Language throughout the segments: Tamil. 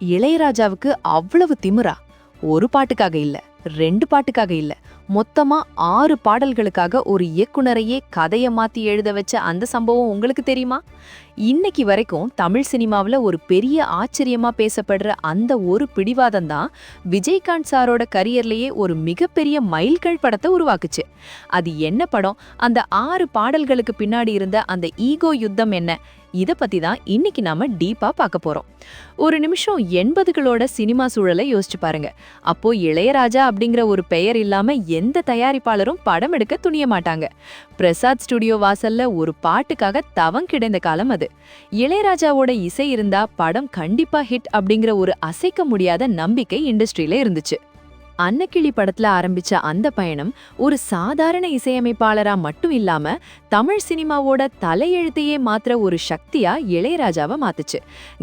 இளையராஜாவுக்கு அவ்வளவு திமிரா? ஒரு பாட்டுக்காக இல்ல, 2 பாட்டுக்காக இல்ல, மொத்தமா 6 பாடல்களுக்காக ஒரு இயக்குனரையே கதைய மாத்தி எழுத வச்ச அந்த சம்பவம் உங்களுக்கு தெரியுமா? இன்னைக்கு வரைக்கும் தமிழ் சினிமாவுல ஒரு பெரிய ஆச்சரியமா பேசப்படுற அந்த ஒரு பிடிவாதம் தான் விஜயகாந்த் சாரோட கரியர்லயே ஒரு மிகப்பெரிய மைல்கல் படத்தை உருவாக்குச்சு. அது என்ன படம்? அந்த 6 பாடல்களுக்கு பின்னாடி இருந்த அந்த ஈகோ யுத்தம் என்ன? இத பத்தி தான் இன்னைக்கு நாம டீப்பா பார்க்க போறோம். ஒரு நிமிஷம் 80களோட சினிமா சூழலை யோசிச்சு பாருங்க. அப்போ இளையராஜா அப்படிங்கிற ஒரு பெயர் இல்லாம எந்த தயாரிப்பாளரும் படம் எடுக்க துணிய மாட்டாங்க. பிரசாத் ஸ்டுடியோ வாசல்ல ஒரு பாட்டுக்காக தவம் கிடைந்த காலம் அது. இளையராஜாவோட இசை இருந்தா படம் கண்டிப்பா ஹிட் அப்படிங்கிற ஒரு அசைக்க முடியாத நம்பிக்கை இண்டஸ்ட்ரியில இருந்துச்சு. அன்னக்கிளி படத்துல ஆரம்பிச்ச அந்த பயணம் ஒரு சாதாரண இசையமைப்பாளரா மட்டும் இல்லாம தமிழ் சினிமாவோட தலையெழுத்தையே மாத்திர ஒரு சக்தியா இளையராஜாவை மாத்துச்சு.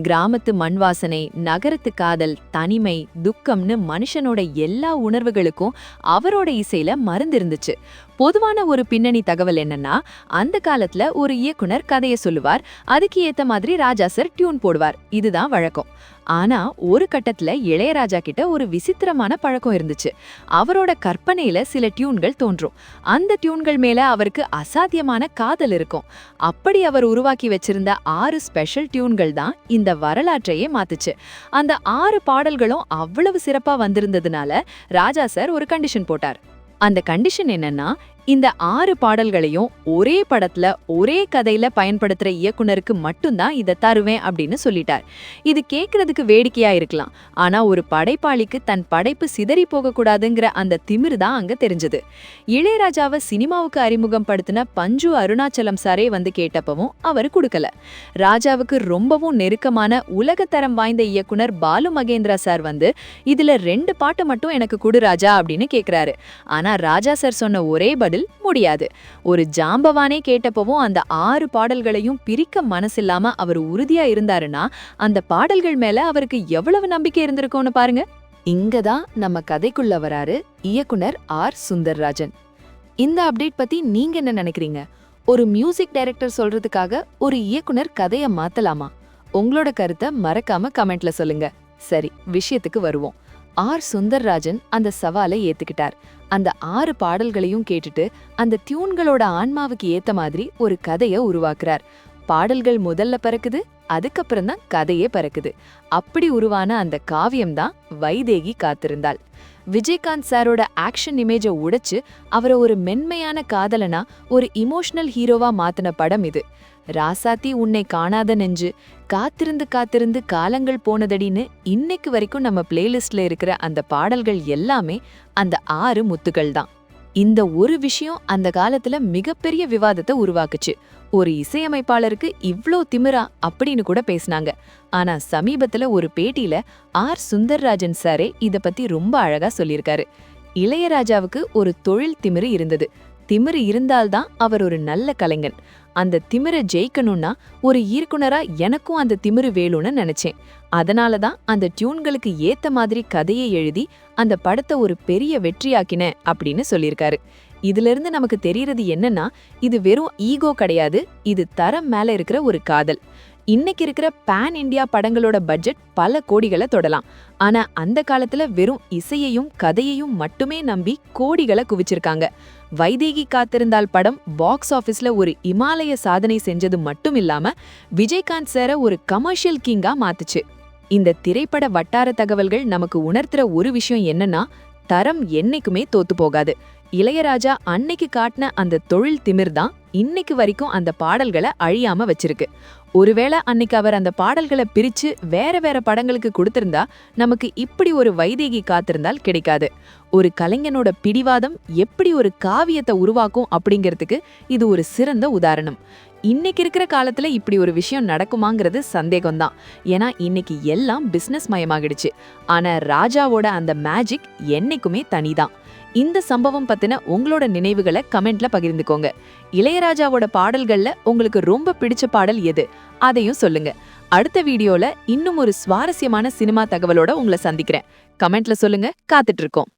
கிராமத்து மண் வாசனை, நகரத்து காதல், தனிமை, துக்கம்னு மனுஷனோட எல்லா உணர்வுகளுக்கும் அவரோட இசையில மருந்து இருந்துச்சு. பொதுவான ஒரு பின்னணி தகவல் என்னன்னா, அந்த காலத்துல ஒரு இயக்குனர் கதையை சொல்லுவார், அதுக்கு ஏத்த மாதிரி ராஜா சார் டியூன் போடுவார். இதுதான் வழக்கம். ஆனா ஒரு கட்டத்துல இளையராஜா கிட்ட ஒரு விசித்திரமான பழக்கம் இருந்துச்சு. அவரோட கற்பனையில சில டியூன்கள் தோன்றும். அந்த டியூன்கள் மேல அவருக்கு அசாத்தியமான காதல் இருக்கும். அப்படி அவர் உருவாக்கி வச்சிருந்த 6 ஸ்பெஷல் டியூன்கள் தான் இந்த வரலாற்றையே மாத்துச்சு. அந்த 6 பாடல்களும் அவ்வளவு சிறப்பா வந்திருந்ததுனால ராஜா சார் ஒரு கண்டிஷன் போட்டார். அந்த கண்டிஷன் என்னன்னா, இந்த 6 பாடல்களையும் ஒரே படத்துல ஒரே கதையில பயன்படுத்துற இயக்குனருக்கு மட்டும்தான் இதை தருவேன் அப்படின்னு சொல்லிட்டார். இது கேட்கறதுக்கு வேடிக்கையா இருக்கலாம், ஆனா ஒரு படைப்பாளிக்கு தன் படைப்பு சிதறி போக கூடாதுங்கிற அந்த திமிரு தான் அங்க தெரிஞ்சது. இளையராஜாவை சினிமாவுக்கு அறிமுகம் படுத்தின பஞ்சு அருணாச்சலம் சாரே வந்து கேட்டப்பவும் அவரு கொடுக்கல. ராஜாவுக்கு ரொம்பவும் நெருக்கமான உலகத்தரம் வாய்ந்த இயக்குனர் பாலு மகேந்திரா சார் வந்து இதுல 2 பாட்டு மட்டும் எனக்கு கொடு ராஜா அப்படின்னு கேக்குறாரு. ஆனா ராஜா சார் சொன்ன ஒரே முடியாது. ஒரு ஜாம்பவானே கேட்டப்பவும் அந்த 6 பாடல்களையும் பிரிக்க மனசில்லாம அவர் உறுதியா இருந்தாருன்னா அந்த பாடல்கள் மேல அவருக்கு எவ்வளவு நம்பிக்கை இருந்திருக்கும்னு பாருங்க. இங்கதான் நம்ம கதைக்குள்ள வராரு இயக்குனர் ஆர் சுந்தர்ராஜன். இந்த அப்டேட் பத்தி நீங்க என்ன நினைக்கிறீங்க? ஒரு மியூசிக் டைரக்டர் சொல்றதுக்காக ஒரு இயக்குனர் கதைய மாத்தலாமா? உங்களோட கருத்தை மறக்காம கமெண்ட்ல சொல்லுங்க. சரி, விஷயத்துக்கு வருவோம். ஆர் சுந்தர்ராஜன் அந்த சவாலை ஏத்துக்கிட்டார். அந்த 6 பாடல்களையும் கேட்டுட்டு அந்த டியூன்களோட ஆன்மாவுக்கு ஏத்த மாதிரி ஒரு கதைய உருவாக்குறார். பாடல்கள் முதல்ல பிறக்குது, அதுக்கப்புறம் தான் கதையே பிறக்குது. அப்படி உருவான அந்த காவியம் தான் வைதேகி காத்திருந்தாள். விஜயகாந்த் சாரோட ஆக்ஷன் இமேஜை உடைச்சு அவரை ஒரு மென்மையான காதலனா, ஒரு இமோஷனல் ஹீரோவா மாத்தின படம் இது. ராசாத்தி உன்னை காணாத நெஞ்சு, காத்திருந்து காத்திருந்து காலங்கள் போனதடின்னு இன்னைக்கு வரைக்கும் நம்ம பிளேலிஸ்ட்ல இருக்கிற அந்த பாடல்கள் எல்லாமே அந்த 6 முத்துக்கள் தான். இந்த ஒரு விஷயம் அந்த காலத்துல மிகப்பெரிய விவாதத்தை உருவாக்குச்சு. ஒரு இசையமைப்பாளருக்கு இவ்ளோ திமிரா அப்படின்னு கூட பேசினாங்க. ஆனா சமீபத்துல ஒரு பேட்டியில ஆர் சுந்தர்ராஜன் சாரே இத பத்தி ரொம்ப அழகா சொல்லியிருக்காரு. இளையராஜாவுக்கு ஒரு தொழில் திமிரு இருந்தது. திமிரு இருந்தால்தான் அவர் ஒரு நல்ல கலைஞன். அந்த திமிரை ஜெயிக்கணும்னா ஒரு இயக்குனரா எனக்கும் அந்த திமிரு வேணும்னு நினைச்சேன். அதனாலதான் அந்த டியூன்களுக்கு ஏத்த மாதிரி கதையை எழுதி அந்த படத்தை ஒரு பெரிய வெற்றியாக்கினேன் அப்படின்னு சொல்லியிருக்காரு. இதுல இருந்து நமக்கு தெரியறது என்னன்னா, இது வெறும் ஈகோ கிடையாது, இது தரம் மேல இருக்கிற ஒரு காதல். இன்னைக்கு இருக்கிற பேன் இண்டியா படங்களோட பட்ஜெட் பல கோடிகளை தொடலாம். ஆனா அந்த காலத்துல வெறும் இசையையும் கதையையும் மட்டுமே நம்பி கோடிகளை குவிச்சிருக்காங்க. வைதேகி காத்திருந்தால் படம் பாக்ஸ் ஆபீஸ்ல ஒரு இமாலய சாதனை செஞ்சது மட்டும் இல்லாம விஜயகாந்த் சார ஒரு கமர்ஷியல் கிங்கா மாத்துச்சு. இந்த திரைப்பட வட்டார தகவல்கள் நமக்கு உணர்த்துற ஒரு விஷயம் என்னன்னா, தரம் என்னைக்குமே தோத்து போகாது. இளையராஜா அன்னைக்கு காட்டின அந்த தொழில் திமிர் தான் இன்னைக்கு வரைக்கும் அந்த பாடல்களை அழியாம வச்சிருக்கு. ஒருவேளை அன்னைக்கு அவர் அந்த பாடல்களை பிரிச்சு வேற வேற படங்களுக்கு கொடுத்திருந்தா நமக்கு இப்படி ஒரு வைதேகி காத்திருந்தால் கிடைக்காது. ஒரு கலைஞனோட பிடிவாதம் எப்படி ஒரு காவியத்தை உருவாக்கும் அப்படிங்கிறதுக்கு இது ஒரு சிறந்த உதாரணம். இன்னைக்கு இருக்கிற காலத்துல இப்படி ஒரு விஷயம் நடக்குமாங்கிறது சந்தேகம்தான். ஏன்னா இன்னைக்கு எல்லாம் பிசினஸ் மயமாகிடுச்சு. ஆனா ராஜாவோட அந்த மேஜிக் என்னைக்குமே தனிதான். இந்த சம்பவம் பத்தின உங்களோட நினைவுகளை கமெண்ட்ல பகிர்ந்துக்கோங்க. இளையராஜாவோட பாடல்கள்ல உங்களுக்கு ரொம்ப பிடிச்ச பாடல் எது? அதையும் சொல்லுங்க. அடுத்த வீடியோல இன்னும் ஒரு சுவாரஸ்யமான சினிமா தகவலோட உங்களை சந்திக்கிறேன். கமெண்ட்ல சொல்லுங்க, காத்துட்டு இருக்கோம்.